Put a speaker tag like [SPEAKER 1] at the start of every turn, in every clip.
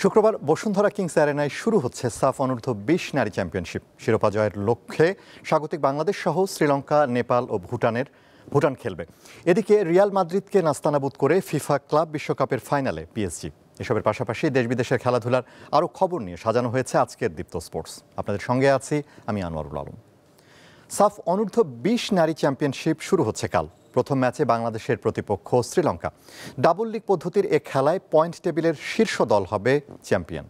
[SPEAKER 1] শুক্রবার বসুন্ধরা কিংস অ্যারেনায় শুরু হচ্ছে সাফ অনূর্ধ্ব-20 নারী চ্যাম্পিয়নশিপ। শিরোপা জয়ের লক্ষ্যে স্বাগতিক বাংলাদেশ সহ শ্রীলঙ্কা, নেপাল ও ভুটান খেলবে। এদিকে রিয়াল মাদ্রিদকে নাস্তানাবুদ করে ফিফা ক্লাব বিশ্বকাপের ফাইনালে পিএসজি। এসবের পাশাপাশি দেশ বিদেশের খেলাধুলার আরও খবর নিয়ে সাজানো হয়েছে আজকের দীপ্ত স্পোর্টস। আপনাদের সঙ্গে আছি আমি আনোয়ারুল আলম। সাফ অনূর্ধ্ব-20 নারী চ্যাম্পিয়নশিপ শুরু হচ্ছে কাল। প্রথম ম্যাচে বাংলাদেশের প্রতিপক্ষ শ্রীলঙ্কা। ডাবল লিগ পদ্ধতির এ খেলায় পয়েন্ট টেবিলের শীর্ষ দল হবে চ্যাম্পিয়ন।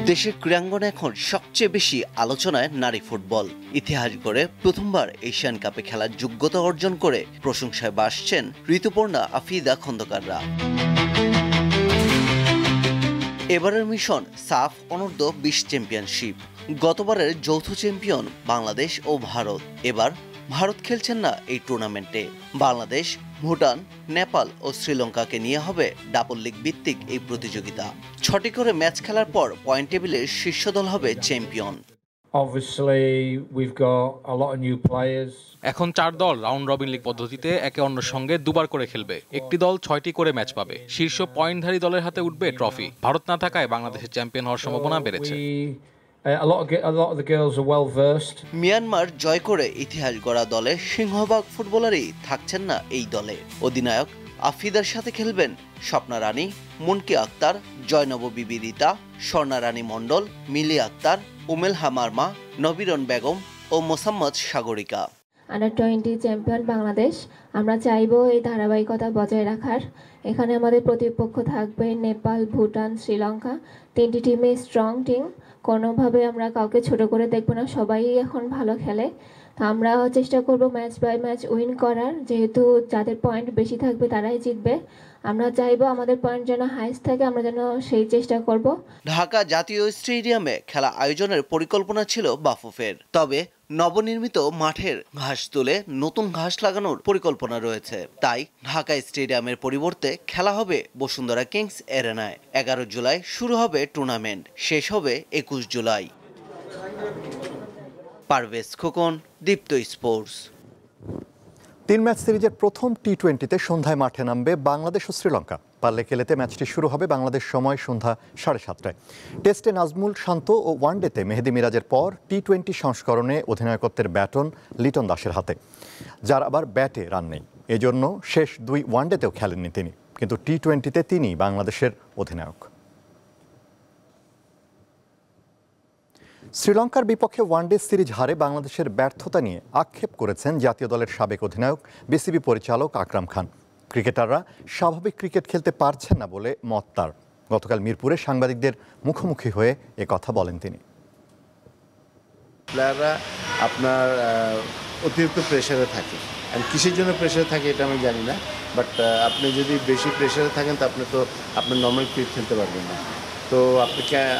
[SPEAKER 2] দেশের ক্রীড়াঙ্গনে এখন সবচেয়ে বেশি আলোচনায় নারী ফুটবল। ইতিহাস গড়ে প্রথমবার এশিয়ান কাপে খেলার যোগ্যতা অর্জন করে প্রশংসায় ভাসছেন ঋতুপর্ণা, আফিদা খন্দকাররা। এবারের মিশন সাফ অনূর্ধ্ব-20 চ্যাম্পিয়নশিপ। গতবারের যৌথ চ্যাম্পিয়ন বাংলাদেশ ও ভারত। এবার ভারত খেলছেন না এই টুর্নামেন্টে। বাংলাদেশ, ভুটান, নেপাল ও শ্রীলঙ্কাকে নিয়ে হবে ডাবল লিগ ভিত্তিক এই প্রতিযোগিতা। 6টি করে ম্যাচ খেলার পর পয়েন্ট টেবিলের শীর্ষ দল হবে চ্যাম্পিয়ন।
[SPEAKER 3] এখন 4 দল রাউন্ড রবিন লিগ পদ্ধতিতে একে অন্যের সঙ্গে দুবার করে খেলবে। একটি দল 6টি করে ম্যাচ পাবে। শীর্ষ পয়েন্টধারী দলের হাতে উঠবে ট্রফি। ভারত না থাকায় বাংলাদেশের চ্যাম্পিয়ন হওয়ার সম্ভাবনা বেড়েছে।
[SPEAKER 2] মিয়ানমার জয় করে ইতিহাস গড়া দলে সিংহভাগ ফুটবলারই থাকছেন না এই দলে। অধিনায়ক আফিদার সাথে খেলবেন স্বপ্না রানী, মুনকি আক্তার, জয়নব বিবি রিতা, স্বর্ণা রানী মণ্ডল, মিলি আক্তার, উমেল হামারমা, নবীরন বেগম ও মোসাম্মদ সাগরিকা।
[SPEAKER 4] Under-20 champion Bangladesh. আমরা চাইবো এই ধারাবাহিকতা বজায় রাখার। এখানে আমাদের প্রতিপক্ষ থাকবে নেপাল, ভুটান, শ্রীলঙ্কা। 3টি টিমে স্ট্রং টিম। কোনোভাবে আমরা কাউকে ছোট করে দেখব না, সবাই এখন ভালো খেলে। আমরা চেষ্টা করব ম্যাচ বাই ম্যাচ উইন করার, যেহেতু যাদের পয়েন্ট বেশি থাকবে তারাই জিতবে। আমরা চাইবো আমাদের পয়েন্ট যেন হাইস্ট থাকে, আমরা যেন সেই চেষ্টা করব।
[SPEAKER 2] ঢাকা জাতীয় স্টেডিয়ামে খেলা আয়োজনের পরিকল্পনা ছিল বাফুফের, তবে নবনির্মিত মাঠের ঘাস তুলে নতুন ঘাস লাগানোর পরিকল্পনা রয়েছে। তাই ঢাকা স্টেডিয়ামের পরিবর্তে খেলা হবে বসুন্ধরা কিংস অ্যারেনায়। 11 জুলাই শুরু হবে টুর্নামেন্ট, শেষ হবে 21 জুলাই। পারভেজ খোকন, দীপ্ত স্পোর্টস।
[SPEAKER 1] 3 ম্যাচ সিরিজের প্রথম টি-20তে সন্ধ্যায় মাঠে নামবে বাংলাদেশ ও শ্রীলঙ্কা। পাল্লেকেলেতে ম্যাচটি শুরু হবে বাংলাদেশ সময় সন্ধ্যা 7:30টায়। টেস্টে নাজমুল শান্ত ও ওয়ানডেতে মেহেদী মিরাজের পর টি-20 সংস্করণে অধিনায়কত্বের ব্যাটন লিটন দাসের হাতে, যার আবার ব্যাটে রান নেই। এজন্য শেষ 2 ওয়ানডেতেও খেলেননি তিনি, কিন্তু টি-20তে তিনি বাংলাদেশের অধিনায়ক। শ্রীলঙ্কার বিপক্ষে ওয়ানডে সিরিজ হারে বাংলাদেশের ব্যর্থতা নিয়ে আক্ষেপ করেছেন জাতীয় দলের সাবেক অধিনায়ক, বিসিবি পরিচালক আকরাম খান। ক্রিকেটাররা স্বাভাবিক ক্রিকেট খেলতে পারছেন না বলে মত তার। গতকাল মিরপুরে সাংবাদিকদের মুখোমুখি হয়ে কথা বলেন তিনি।
[SPEAKER 5] প্লেয়াররা আপনার অতিরিক্ত প্রেশারে থাকে, আর কিসের জন্য প্রেশারে থাকে এটা আমি জানি না, বাট আপনি যদি বেশি প্রেশারে থাকেন তো আপনি নর্মাল ক্রিকেট খেলতে পারবেন না। তো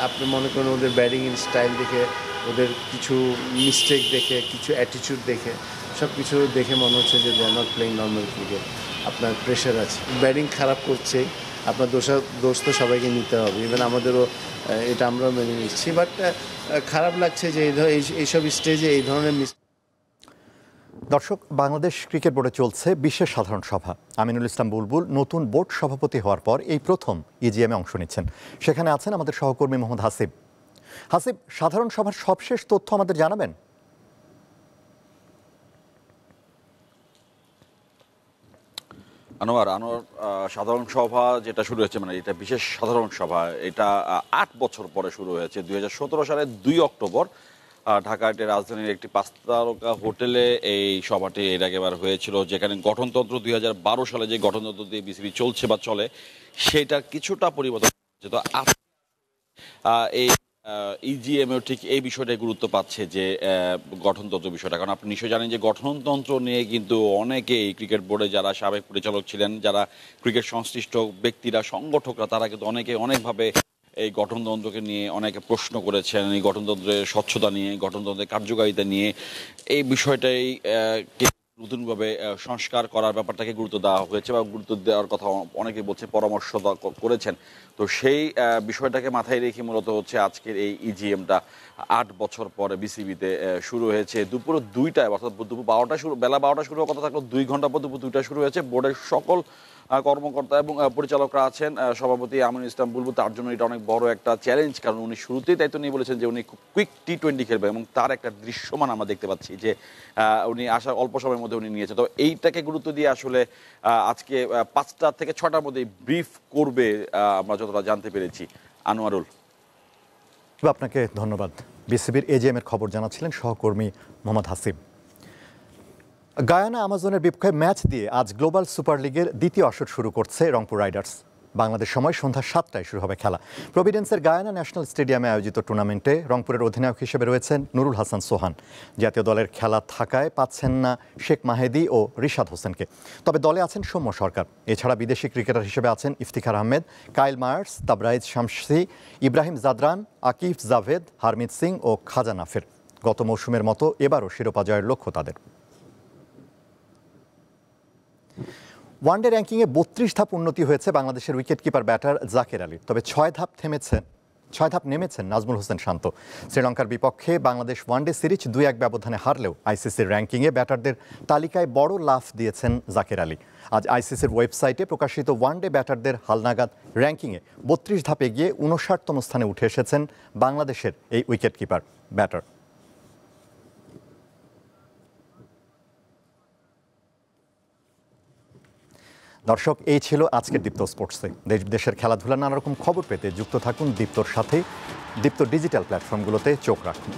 [SPEAKER 5] আপনি মনে করেন ওদের ব্যাটিং স্টাইল দেখে, ওদের কিছু মিস্টেক দেখে, কিছু অ্যাটিটিউড দেখে, সব কিছু দেখে মনে হচ্ছে যে they are not playing normal cricket. আপনার প্রেশার আছে, ব্যাটিং খারাপ করছে, আপনার দোষ তো সবাইকে নিতে হবে, ইভেন আমাদেরও এটা আমরাও মেনে নিচ্ছি। বাট খারাপ লাগছে যে এইসব স্টেজে এই ধরনের
[SPEAKER 1] দর্শক, বাংলাদেশ ক্রিকেট বোর্ডে চলছে বিশেষ সাধারণ সভা। আমিনুল ইসলাম বুলবুল নতুন বোর্ড সভাপতি হওয়ার পর এই প্রথম ইজিএমে অংশ নিচ্ছেন। সেখানে আছেন আমাদের সহকর্মী মোহাম্মদ হাসিব। হাসিব, সাধারণ সভার সবশেষ তথ্য আমাদের জানাবেন।
[SPEAKER 6] আনোয়ার, সাধারণ সভা যেটা শুরু হয়েছে, মানে এটা বিশেষ সাধারণ সভা, এটা 8 বছর পরে শুরু হয়েছে। 2017 সালের 2 অক্টোবর ঢাকার রাজধানীর একটি 5 তারকা হোটেলে এই সভাটি এর আগেবার হয়েছিল, যেখানে গঠনতন্ত্র 2012 সালে যে গঠনতন্ত্র দিয়ে বিসিবি চলছে বা চলে, সেটা কিছুটা পরিবর্তন হচ্ছে। তো এই ইজিএমও ঠিক এই বিষয়টাই গুরুত্ব পাচ্ছে, যে গঠনতন্ত্র বিষয়টা। কারণ আপনি নিশ্চয়ই জানেন যে গঠনতন্ত্র নিয়ে কিন্তু অনেকেই ক্রিকেট বোর্ডে যারা সাবেক পরিচালক ছিলেন, যারা ক্রিকেট সংশ্লিষ্ট ব্যক্তিরা, সংগঠকরা, তারা কিন্তু অনেকভাবে এই গঠনতন্ত্রকে নিয়ে অনেকে প্রশ্ন করেছেন, এই গঠনতন্ত্রের স্বচ্ছতা নিয়ে, গঠনতন্ত্রের কার্যকারিতা নিয়ে। এই বিষয়টাই নতুনভাবে সংস্কার করার ব্যাপারটাকে গুরুত্ব দেওয়া হয়েছে, বা গুরুত্ব দেওয়ার কথা অনেকে বলছে, পরামর্শ করেছেন। তো সেই বিষয়টাকে মাথায় রেখে মূলত হচ্ছে আজকের এই ইজিএমটা 8 বছর পরে বিসিবিতে শুরু হয়েছে। দুপুর 2টায়, অর্থাৎ দুপুর 12টা শুরু, বেলা 12টা শুরু হওয়ার কথা থাকলো, 2 ঘন্টা পর দুপুর 2টায় শুরু হয়েছে। বোর্ডের সকল কর্মকর্তা এবং পরিচালকরা আছেন। সভাপতি আমিনুল ইসলাম বুলবুল, তার জন্য এটা অনেক বড় একটা চ্যালেঞ্জ, কারণ উনি শুরুতেই দায়িত্ব নিয়ে বলেছেন যে উনি খুব কুইক টি-20 খেলবেন এবং তার একটা দৃশ্যমান আমরা দেখতে পাচ্ছি যে উনি আসার অল্প সময়ের মধ্যে উনি নিয়েছেন। তো এইটাকে গুরুত্ব দিয়ে আসলে আজকে 5টা থেকে 6টার মধ্যে ব্রিফ করবে আমরা যতটা জানতে পেরেছি। আনোয়ারুল,
[SPEAKER 1] আপনাকে ধন্যবাদ। বিসিবির এজিএম এর খবর জানাচ্ছিলেন সহকর্মী মোহাম্মদ হাসিব। গায়ানা আমাজনের বিপক্ষে ম্যাচ দিয়ে আজ গ্লোবাল সুপার লিগের দ্বিতীয় আসর শুরু করছে রংপুর রাইডার্স। বাংলাদেশ সময় সন্ধ্যা 7টায় শুরু হবে খেলা। প্রভিডেন্সের গায়ানা ন্যাশনাল স্টেডিয়ামে আয়োজিত টুর্নামেন্টে রংপুরের অধিনায়ক হিসেবে রয়েছেন নুরুল হাসান সোহান। জাতীয় দলের খেলা থাকায় পাচ্ছেন না শেখ মাহেদি ও রিশাদ হোসেনকে, তবে দলে আছেন সৌম্য সরকার। এছাড়া বিদেশি ক্রিকেটার হিসেবে আছেন Iftikhar Ahmed, Kyle Mayers, Tabraiz Shamsi, Ibrahim Zadran, Akif Javed, Harmeet Singh ও খাজা নাফের। গত মৌসুমের মতো এবারও শিরোপা জয়ের লক্ষ্য তাদের। ওয়ানডে র্যাঙ্কিংয়ে 32 ধাপ উন্নতি হয়েছে বাংলাদেশের উইকেটকিপার ব্যাটার জাকের আলী, তবে 6 ধাপ নেমেছেন নাজমুল হোসেন শান্ত। শ্রীলঙ্কার বিপক্ষে বাংলাদেশ ওয়ানডে সিরিজ 2-1 ব্যবধানে হারলেও আইসিসির র্যাঙ্কিংয়ে ব্যাটারদের তালিকায় বড় লাফ দিয়েছেন জাকের আলী। আজ আইসিসির ওয়েবসাইটে প্রকাশিত ওয়ানডে ব্যাটারদের হালনাগাদ র্যাঙ্কিংয়ে 32 ধাপ এগিয়ে 59তম স্থানে উঠে এসেছেন বাংলাদেশের এই উইকেটকিপার ব্যাটার। দর্শক, এই ছিল আজকের দীপ্ত স্পোর্টসে। দেশের খেলাধুলা নানা রকম খবর পেতে যুক্ত থাকুন দীপ্তর সাথে। দীপ্ত ডিজিটাল প্ল্যাটফর্মগুলোতে চোখ রাখুন।